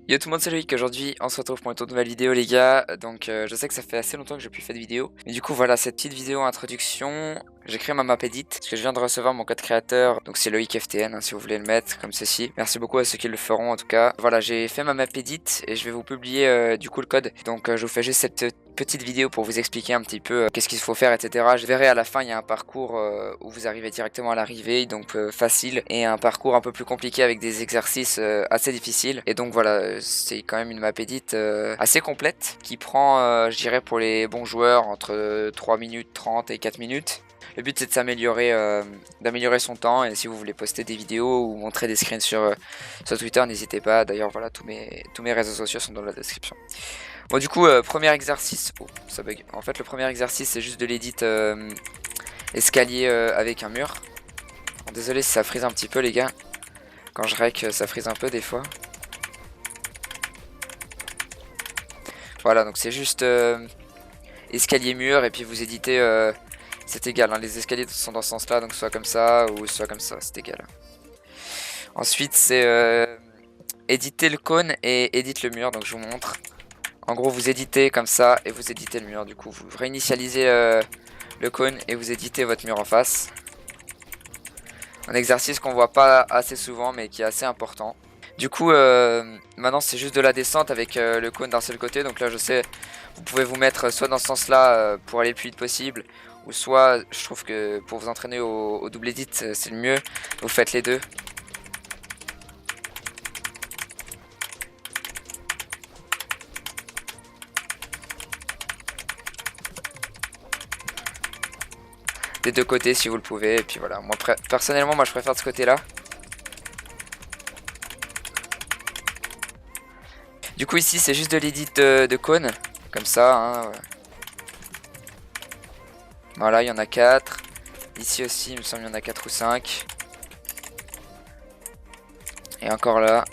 Yo tout le monde, c'est Loïc. Aujourd'hui on se retrouve pour une toute nouvelle vidéo les gars. Donc je sais que ça fait assez longtemps que j'ai plus fait de vidéo. Mais du coup voilà, cette petite vidéo introduction. J'ai créé ma map edit parce que je viens de recevoir mon code créateur. Donc c'est Loïc FTN hein, si vous voulez le mettre comme ceci. Merci beaucoup à ceux qui le feront en tout cas. Voilà, j'ai fait ma map edit et je vais vous publier du coup le code. Donc je vous fais juste cette petite vidéo pour vous expliquer un petit peu qu'est-ce qu'il faut faire, etc. Je verrai à la fin, il y a un parcours où vous arrivez directement à l'arrivée, donc facile, et un parcours un peu plus compliqué avec des exercices assez difficiles. Et donc voilà, c'est quand même une map edit assez complète qui prend, je dirais pour les bons joueurs, entre 3 minutes 30 et 4 minutes. Le but c'est de s'améliorer, d'améliorer son temps, et si vous voulez poster des vidéos ou montrer des screens sur Twitter, n'hésitez pas. D'ailleurs voilà, tous mes réseaux sociaux sont dans la description. Bon du coup, premier exercice, oh ça bug. En fait le premier exercice c'est juste de l'édit escalier avec un mur. Bon, désolé si ça frise un petit peu les gars, quand je rec ça frise un peu des fois. Voilà, donc c'est juste escalier mur et puis vous éditez, c'est égal hein, les escaliers sont dans ce sens là, donc soit comme ça ou soit comme ça, c'est égal. Ensuite c'est éditer le cône et édite le mur, donc je vous montre. En gros vous éditez comme ça et vous éditez le mur, du coup vous réinitialisez le cône et vous éditez votre mur en face. Un exercice qu'on voit pas assez souvent mais qui est assez important. Du coup maintenant c'est juste de la descente avec le cône d'un seul côté, donc là je sais vous pouvez vous mettre soit dans ce sens là pour aller le plus vite possible, ou soit je trouve que pour vous entraîner au double edit c'est le mieux, vous faites les deux. Des deux côtés si vous le pouvez, et puis voilà, moi personnellement moi je préfère de ce côté là. Du coup ici c'est juste de l'édit de cône, comme ça hein. Voilà, il y en a 4. Ici aussi il me semble il y en a 4 ou 5. Et encore là.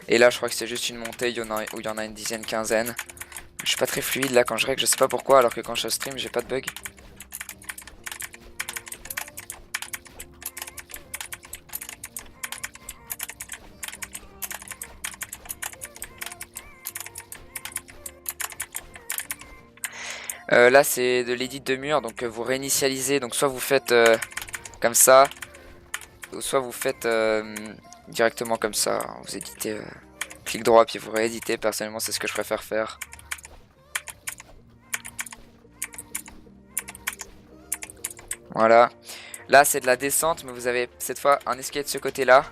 Et là je crois que c'est juste une montée où il y en a une dizaine, quinzaine. Je suis pas très fluide là quand je règle, je sais pas pourquoi, alors que quand je stream j'ai pas de bug. Là c'est de l'édit de mur, donc vous réinitialisez, donc soit vous faites comme ça, ou soit vous faites directement comme ça, vous éditez, clic droit puis vous rééditez, personnellement c'est ce que je préfère faire. Voilà, là c'est de la descente mais vous avez cette fois un escalier de ce côté là,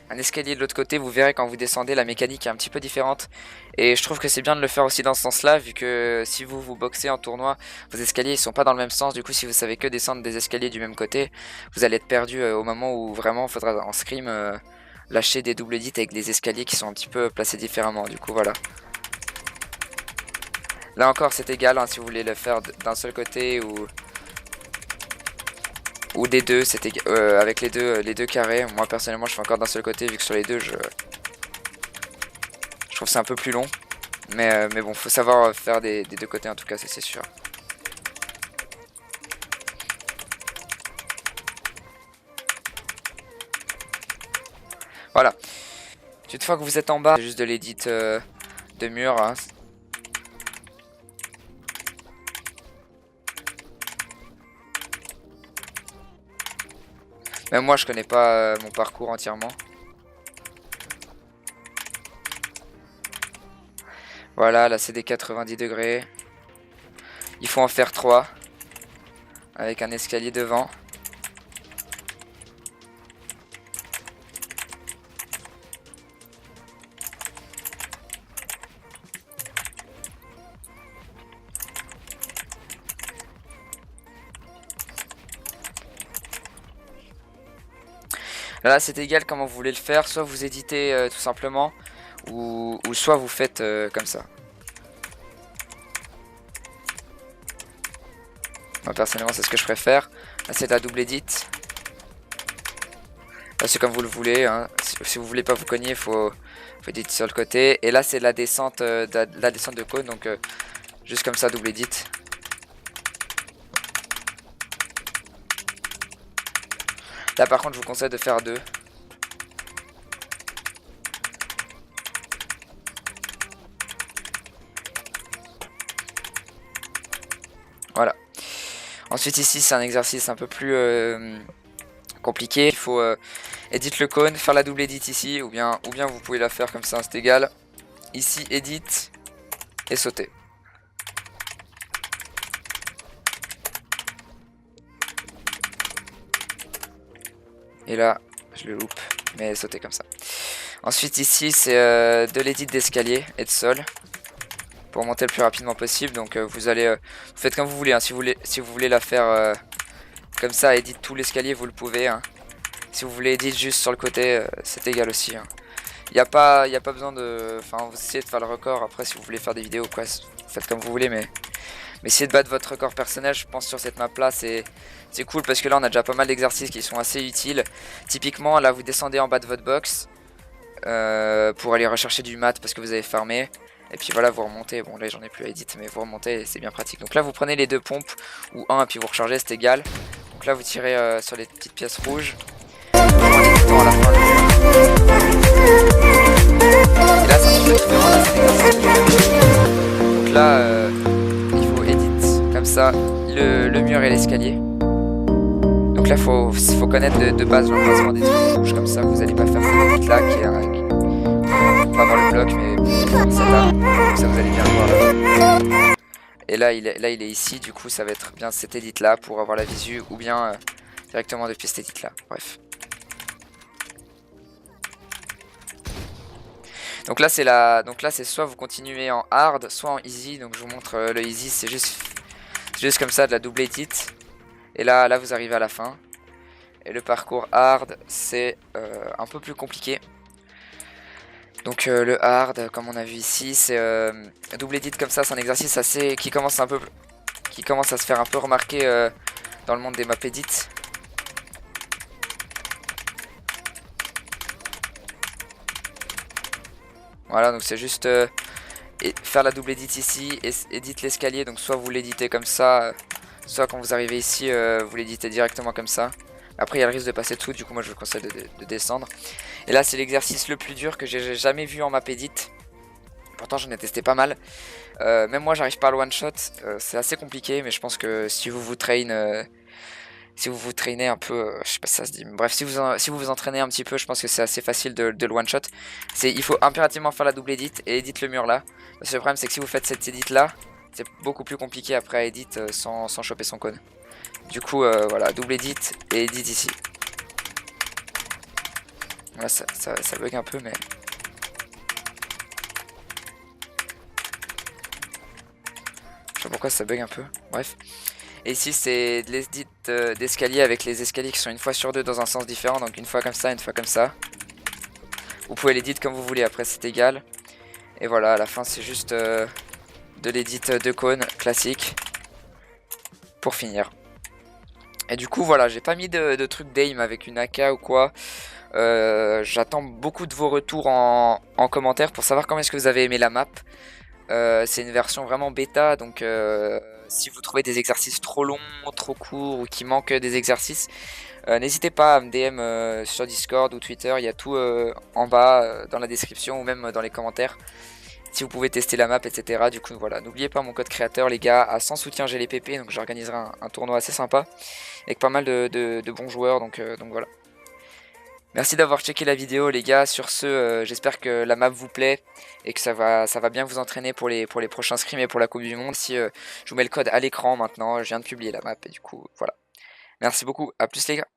un escalier de l'autre côté. Vous verrez quand vous descendez la mécanique est un petit peu différente, et je trouve que c'est bien de le faire aussi dans ce sens là, vu que si vous boxez en tournoi, vos escaliers ils sont pas dans le même sens. Du coup si vous savez que descendre des escaliers du même côté, vous allez être perdu au moment où vraiment il faudra en scrim lâcher des double edits avec des escaliers qui sont un petit peu placés différemment. Du coup voilà, là encore c'est égal hein, si vous voulez le faire d'un seul côté ou des deux, c'est avec les deux carrés. Moi personnellement je fais encore d'un seul côté, vu que sur les deux je trouve c'est un peu plus long. Mais bon, faut savoir faire des deux côtés en tout cas, ça c'est sûr. Voilà. Une fois que vous êtes en bas, c'est juste de l'édit de mur hein. Même moi je connais pas mon parcours entièrement. Voilà, là c'est des 90 degrés. Il faut en faire 3 avec un escalier devant. Là c'est égal comment vous voulez le faire, soit vous éditez tout simplement, ou soit vous faites comme ça. Moi personnellement c'est ce que je préfère. Là c'est de la double edit. Là c'est comme vous le voulez hein. Si vous voulez pas vous cogner, faut éditer sur le côté. Et là c'est la descente de cône, donc juste comme ça, double edit. Là par contre je vous conseille de faire 2. Voilà. Ensuite ici c'est un exercice un peu plus compliqué. Il faut edit le cône, faire la double edit ici, ou bien vous pouvez la faire comme ça, c'est égal. Ici edit et sauter. Et là, je le loupe, mais sauter comme ça. Ensuite ici c'est de l'édit d'escalier et de sol pour monter le plus rapidement possible. Donc vous allez, vous faites comme vous voulez, hein. Si vous voulez la faire comme ça, edit tout l'escalier, vous le pouvez, hein. Si vous voulez edit juste sur le côté, c'est égal aussi, hein. Y a pas besoin de, enfin vous essayez de faire le record. Après si vous voulez faire des vidéos quoi, faites comme vous voulez, mais essayez de battre votre record personnel. Je pense sur cette map là c'est cool parce que là on a déjà pas mal d'exercices qui sont assez utiles. Typiquement là vous descendez en bas de votre box pour aller rechercher du mat parce que vous avez farmé. Et puis voilà, vous remontez, bon là j'en ai plus à edit, mais vous remontez et c'est bien pratique. Donc là vous prenez les 2 pompes, ou 1 et puis vous rechargez, c'est égal. Donc là vous tirez sur les petites pièces rouges. Vous prenez du temps à la fin. Et là c'est un petit peu différent, là c'est l'exercice. Donc là il faut edit comme ça le mur et l'escalier. Donc là faut connaître de base l'emplacement des trucs rouges, comme ça vous allez pas faire cette edit là qui est on va voir le bloc, mais celle-là, comme ça vous allez bien voir là. Et là il est ici, du coup ça va être bien cette edit là pour avoir la visu, ou bien directement depuis cette edit là, bref. Donc là c'est soit vous continuez en hard, soit en easy. Donc je vous montre le easy, c'est juste comme ça, de la double edit. Et là vous arrivez à la fin. Et le parcours hard c'est un peu plus compliqué. Donc le hard, comme on a vu ici, c'est double edit comme ça, c'est un exercice assez qui commence à se faire un peu remarquer dans le monde des maps edit. Voilà, donc c'est juste faire la double edit ici et edit l'escalier. Donc soit vous l'éditez comme ça, soit quand vous arrivez ici, vous l'éditez directement comme ça. Après il y a le risque de passer dessous, du coup moi je vous conseille de descendre. Et là c'est l'exercice le plus dur que j'ai jamais vu en map edit. Pourtant j'en ai testé pas mal. Même moi j'arrive pas à le one shot. C'est assez compliqué, mais je pense que si vous vous traînez un peu, je sais pas si ça se dit, mais bref, si vous vous entraînez un petit peu, je pense que c'est assez facile de le one shot. Il faut impérativement faire la double edit et edit le mur là. Parce que le problème c'est que si vous faites cette edit là, c'est beaucoup plus compliqué après à edit sans choper son cône. Du coup voilà, double edit et edit ici. Là ça bug un peu, mais je sais pas pourquoi ça bug un peu, bref. Et ici c'est de l'édit d'escalier avec les escaliers qui sont une fois sur 2 dans un sens différent. Donc une fois comme ça, une fois comme ça. Vous pouvez l'édit comme vous voulez, après c'est égal. Et voilà, à la fin c'est juste de l'édit de cône classique pour finir. Et du coup voilà, j'ai pas mis de truc d'aim avec une AK ou quoi. J'attends beaucoup de vos retours en commentaire pour savoir comment est-ce que vous avez aimé la map. C'est une version vraiment bêta, donc si vous trouvez des exercices trop longs, trop courts ou qui manquent des exercices, n'hésitez pas à me DM sur Discord ou Twitter, il y a tout en bas dans la description ou même dans les commentaires. Si vous pouvez tester la map, etc. Du coup voilà, n'oubliez pas mon code créateur les gars, à 100 soutien GLPP, donc j'organiserai un tournoi assez sympa avec pas mal de bons joueurs, donc voilà. Merci d'avoir checké la vidéo les gars, sur ce j'espère que la map vous plaît et que ça va bien vous entraîner pour les prochains scrims et pour la coupe du monde. Si je vous mets le code à l'écran maintenant, je viens de publier la map et du coup voilà. Merci beaucoup, à plus les gars.